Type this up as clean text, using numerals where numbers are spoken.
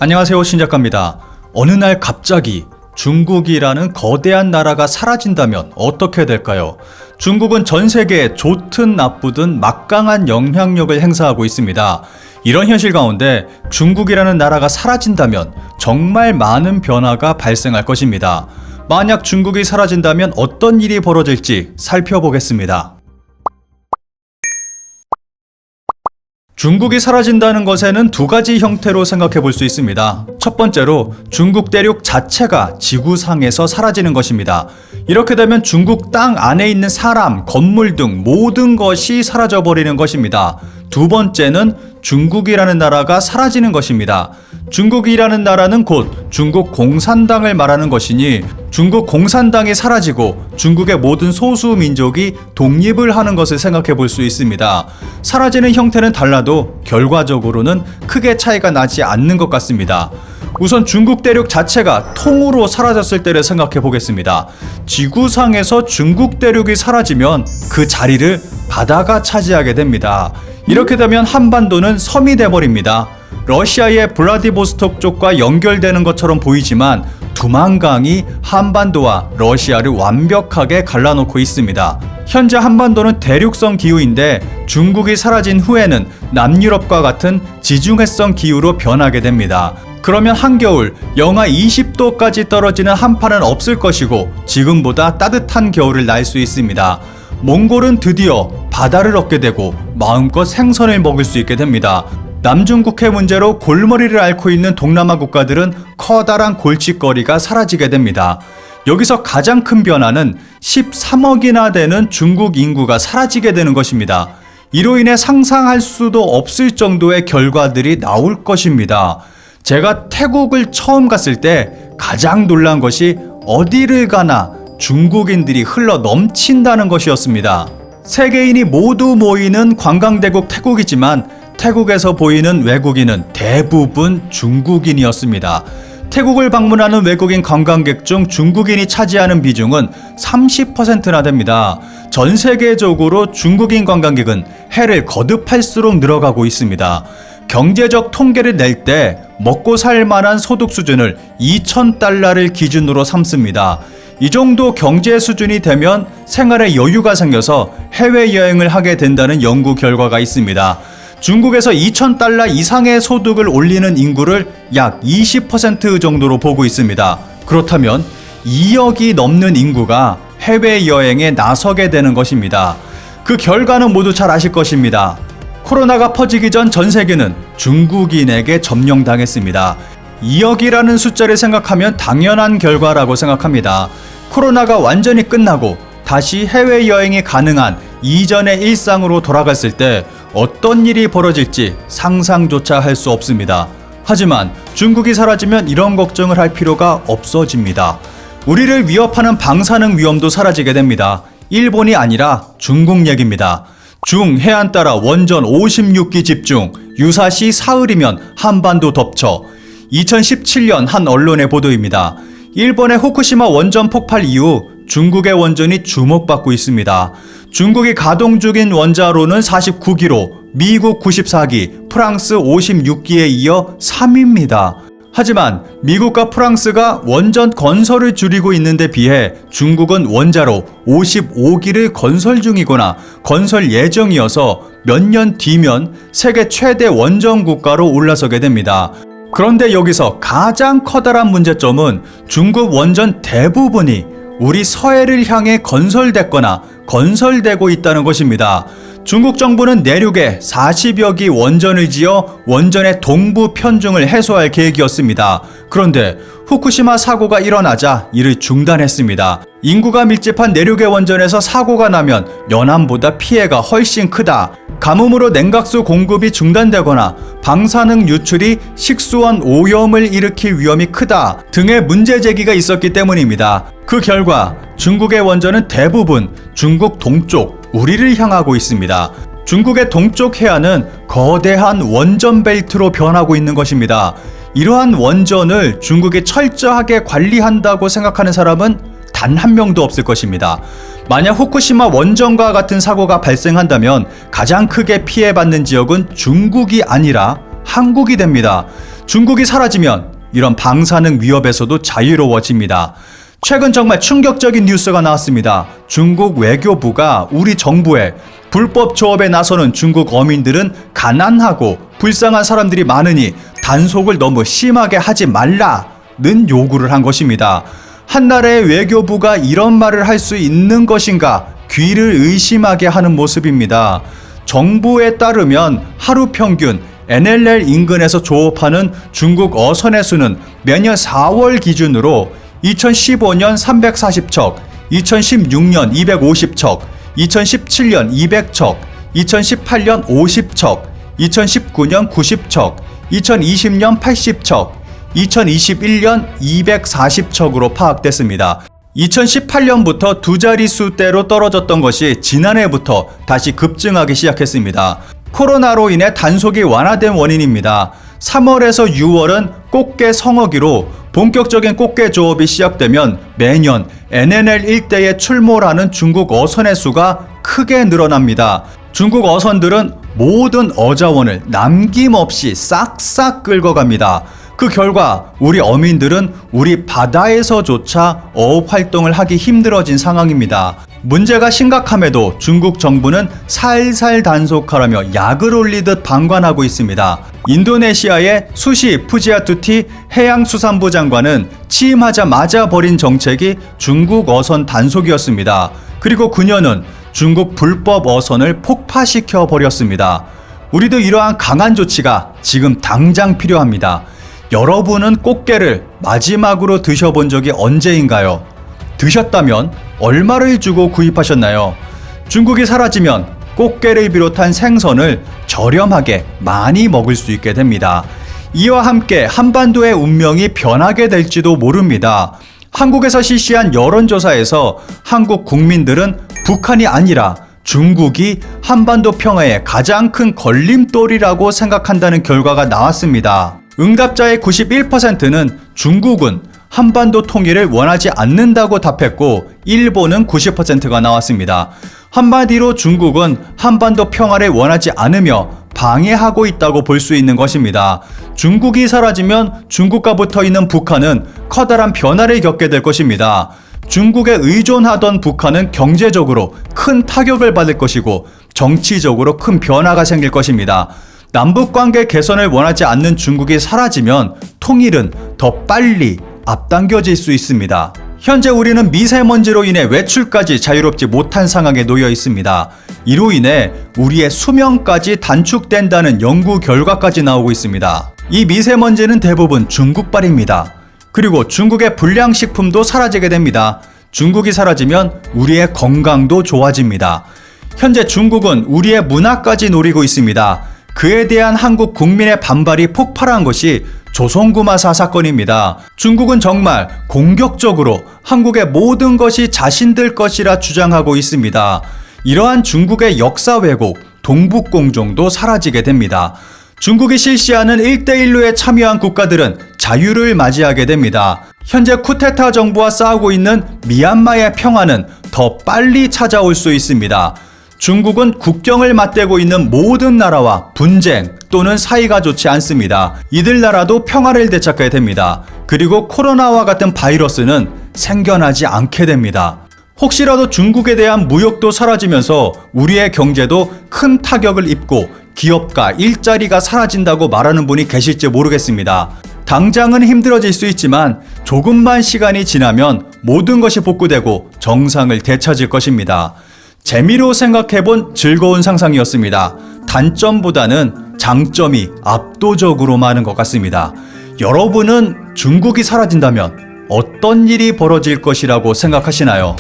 안녕하세요, 신작가입니다. 어느 날 갑자기 중국이라는 거대한 나라가 사라진다면 어떻게 될까요? 중국은 전 세계에 좋든 나쁘든 막강한 영향력을 행사하고 있습니다. 이런 현실 가운데 중국이라는 나라가 사라진다면 정말 많은 변화가 발생할 것입니다. 만약 중국이 사라진다면 어떤 일이 벌어질지 살펴보겠습니다. 중국이 사라진다는 것에는 두 가지 형태로 생각해 볼 수 있습니다. 첫 번째로 중국 대륙 자체가 지구상에서 사라지는 것입니다. 이렇게 되면 중국 땅 안에 있는 사람, 건물 등 모든 것이 사라져 버리는 것입니다. 두 번째는 중국이라는 나라가 사라지는 것입니다. 중국이라는 나라는 곧 중국 공산당을 말하는 것이니 중국 공산당이 사라지고 중국의 모든 소수 민족이 독립을 하는 것을 생각해 볼 수 있습니다. 사라지는 형태는 달라도 결과적으로는 크게 차이가 나지 않는 것 같습니다. 우선 중국 대륙 자체가 통으로 사라졌을 때를 생각해 보겠습니다. 지구상에서 중국 대륙이 사라지면 그 자리를 바다가 차지하게 됩니다. 이렇게 되면 한반도는 섬이 돼버립니다. 러시아의 블라디보스톡 쪽과 연결되는 것처럼 보이지만 두만강이 한반도와 러시아를 완벽하게 갈라놓고 있습니다. 현재 한반도는 대륙성 기후인데 중국이 사라진 후에는 남유럽과 같은 지중해성 기후로 변하게 됩니다. 그러면 한겨울 영하 20도까지 떨어지는 한파는 없을 것이고 지금보다 따뜻한 겨울을 날 수 있습니다. 몽골은 드디어 바다를 얻게 되고 마음껏 생선을 먹을 수 있게 됩니다. 남중국해 문제로 골머리를 앓고 있는 동남아 국가들은 커다란 골칫거리가 사라지게 됩니다. 여기서 가장 큰 변화는 13억이나 되는 중국 인구가 사라지게 되는 것입니다. 이로 인해 상상할 수도 없을 정도의 결과들이 나올 것입니다. 제가 태국을 처음 갔을 때 가장 놀란 것이 어디를 가나 중국인들이 흘러 넘친다는 것이었습니다. 세계인이 모두 모이는 관광대국 태국이지만 태국에서 보이는 외국인은 대부분 중국인이었습니다. 태국을 방문하는 외국인 관광객 중 중국인이 차지하는 비중은 30%나 됩니다. 전 세계적으로 중국인 관광객은 해를 거듭할수록 늘어가고 있습니다. 경제적 통계를 낼 때 먹고 살 만한 소득 수준을 2,000달러를 기준으로 삼습니다. 이 정도 경제 수준이 되면 생활에 여유가 생겨서 해외여행을 하게 된다는 연구 결과가 있습니다. 중국에서 2,000달러 이상의 소득을 올리는 인구를 약 20% 정도로 보고 있습니다. 그렇다면 2억이 넘는 인구가 해외여행에 나서게 되는 것입니다. 그 결과는 모두 잘 아실 것입니다. 코로나가 퍼지기 전 전 세계는 중국인에게 점령당했습니다. 2억이라는 숫자를 생각하면 당연한 결과라고 생각합니다. 코로나가 완전히 끝나고 다시 해외여행이 가능한 이전의 일상으로 돌아갔을 때 어떤 일이 벌어질지 상상조차 할 수 없습니다. 하지만 중국이 사라지면 이런 걱정을 할 필요가 없어집니다. 우리를 위협하는 방사능 위험도 사라지게 됩니다. 일본이 아니라 중국 얘기입니다. 중해안 따라 원전 56기 집중, 유사시 사흘이면 한반도 덮쳐. 2017년 한 언론의 보도입니다. 일본의 후쿠시마 원전 폭발 이후 중국의 원전이 주목받고 있습니다. 중국이 가동 중인 원자로는 49기로, 미국 94기, 프랑스 56기에 이어 3위입니다. 하지만 미국과 프랑스가 원전 건설을 줄이고 있는데 비해 중국은 원자로 55기를 건설 중이거나 건설 예정이어서 몇 년 뒤면 세계 최대 원전 국가로 올라서게 됩니다. 그런데 여기서 가장 커다란 문제점은 중국 원전 대부분이 우리 서해를 향해 건설됐거나 건설되고 있다는 것입니다. 중국 정부는 내륙에 40여 기 원전을 지어 원전의 동부 편중을 해소할 계획이었습니다. 그런데 후쿠시마 사고가 일어나자 이를 중단했습니다. 인구가 밀집한 내륙의 원전에서 사고가 나면 연안보다 피해가 훨씬 크다. 가뭄으로 냉각수 공급이 중단되거나 방사능 유출이 식수원 오염을 일으킬 위험이 크다 등의 문제 제기가 있었기 때문입니다. 그 결과 중국의 원전은 대부분 중국 동쪽 우리를 향하고 있습니다. 중국의 동쪽 해안은 거대한 원전 벨트로 변하고 있는 것입니다. 이러한 원전을 중국이 철저하게 관리한다고 생각하는 사람은 단 한 명도 없을 것입니다. 만약 후쿠시마 원전과 같은 사고가 발생한다면 가장 크게 피해받는 지역은 중국이 아니라 한국이 됩니다. 중국이 사라지면 이런 방사능 위협에서도 자유로워집니다. 최근 정말 충격적인 뉴스가 나왔습니다. 중국 외교부가 우리 정부에 불법 조업에 나서는 중국 어민들은 가난하고 불쌍한 사람들이 많으니 단속을 너무 심하게 하지 말라는 요구를 한 것입니다. 한 나라의 외교부가 이런 말을 할 수 있는 것인가 귀를 의심하게 하는 모습입니다. 정부에 따르면 하루 평균 NLL 인근에서 조업하는 중국 어선의 수는 매년 4월 기준으로 2015년 340척, 2016년 250척, 2017년 200척, 2018년 50척, 2019년 90척, 2020년 80척, 2021년 240척으로 파악됐습니다. 2018년부터 두 자릿수대로 떨어졌던 것이 지난해부터 다시 급증하기 시작했습니다. 코로나로 인해 단속이 완화된 원인입니다. 3월에서 6월은 꽃게 성어기로 본격적인 꽃게 조업이 시작되면 매년 NNL 일대에 출몰하는 중국 어선의 수가 크게 늘어납니다. 중국 어선들은 모든 어자원을 남김없이 싹싹 긁어갑니다. 그 결과 우리 어민들은 우리 바다에서조차 어업 활동을 하기 힘들어진 상황입니다. 문제가 심각함에도 중국 정부는 살살 단속하라며 약을 올리듯 방관하고 있습니다. 인도네시아의 수시 푸지아투티 해양수산부 장관은 취임하자마자 벌인 정책이 중국 어선 단속이었습니다. 그리고 그녀는 중국 불법 어선을 폭파시켜 버렸습니다. 우리도 이러한 강한 조치가 지금 당장 필요합니다. 여러분은 꽃게를 마지막으로 드셔본 적이 언제인가요? 드셨다면 얼마를 주고 구입하셨나요? 중국이 사라지면 꽃게를 비롯한 생선을 저렴하게 많이 먹을 수 있게 됩니다. 이와 함께 한반도의 운명이 변하게 될지도 모릅니다. 한국에서 실시한 여론조사에서 한국 국민들은 북한이 아니라 중국이 한반도 평화의 가장 큰 걸림돌이라고 생각한다는 결과가 나왔습니다. 응답자의 91%는 중국은 한반도 통일을 원하지 않는다고 답했고 일본은 90%가 나왔습니다. 한마디로 중국은 한반도 평화를 원하지 않으며 방해하고 있다고 볼 수 있는 것입니다. 중국이 사라지면 중국과 붙어 있는 북한은 커다란 변화를 겪게 될 것입니다. 중국에 의존하던 북한은 경제적으로 큰 타격을 받을 것이고 정치적으로 큰 변화가 생길 것입니다. 남북관계 개선을 원하지 않는 중국이 사라지면 통일은 더 빨리 앞당겨질 수 있습니다. 현재 우리는 미세먼지로 인해 외출까지 자유롭지 못한 상황에 놓여 있습니다. 이로 인해 우리의 수명까지 단축된다는 연구 결과까지 나오고 있습니다. 이 미세먼지는 대부분 중국발입니다. 그리고 중국의 불량식품도 사라지게 됩니다. 중국이 사라지면 우리의 건강도 좋아집니다. 현재 중국은 우리의 문화까지 노리고 있습니다. 그에 대한 한국 국민의 반발이 폭발한 것이 조선구마사 사건입니다. 중국은 정말 공격적으로 한국의 모든 것이 자신들 것이라 주장하고 있습니다. 이러한 중국의 역사 왜곡, 동북공정도 사라지게 됩니다. 중국이 실시하는 1대1로에 참여한 국가들은 자유를 맞이하게 됩니다. 현재 쿠데타 정부와 싸우고 있는 미얀마의 평화는 더 빨리 찾아올 수 있습니다. 중국은 국경을 맞대고 있는 모든 나라와 분쟁 또는 사이가 좋지 않습니다. 이들 나라도 평화를 되찾게 됩니다. 그리고 코로나와 같은 바이러스는 생겨나지 않게 됩니다. 혹시라도 중국에 대한 무역도 사라지면서 우리의 경제도 큰 타격을 입고 기업과 일자리가 사라진다고 말하는 분이 계실지 모르겠습니다. 당장은 힘들어질 수 있지만 조금만 시간이 지나면 모든 것이 복구되고 정상을 되찾을 것입니다. 재미로 생각해본 즐거운 상상이었습니다. 단점보다는 장점이 압도적으로 많은 것 같습니다. 여러분은 중국이 사라진다면 어떤 일이 벌어질 것이라고 생각하시나요?